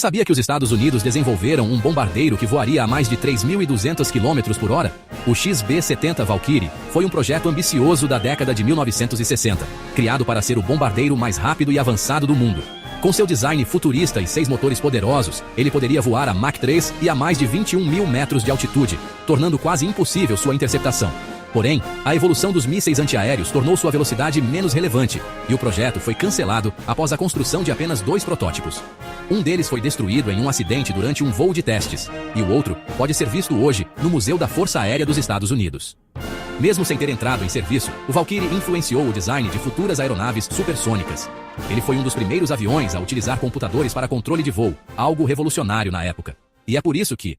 Sabia que os Estados Unidos desenvolveram um bombardeiro que voaria a mais de 3.200 km por hora? O XB-70 Valkyrie foi um projeto ambicioso da década de 1960, criado para ser o bombardeiro mais rápido e avançado do mundo. Com seu design futurista e 6 motores poderosos, ele poderia voar a Mach 3 e a mais de 21 mil metros de altitude, tornando quase impossível sua interceptação. Porém, a evolução dos mísseis antiaéreos tornou sua velocidade menos relevante, e o projeto foi cancelado após a construção de apenas 2 protótipos. Um deles foi destruído em um acidente durante um voo de testes, e o outro pode ser visto hoje no Museu da Força Aérea dos Estados Unidos. Mesmo sem ter entrado em serviço, o Valkyrie influenciou o design de futuras aeronaves supersônicas. Ele foi um dos primeiros aviões a utilizar computadores para controle de voo, algo revolucionário na época. E é por isso que,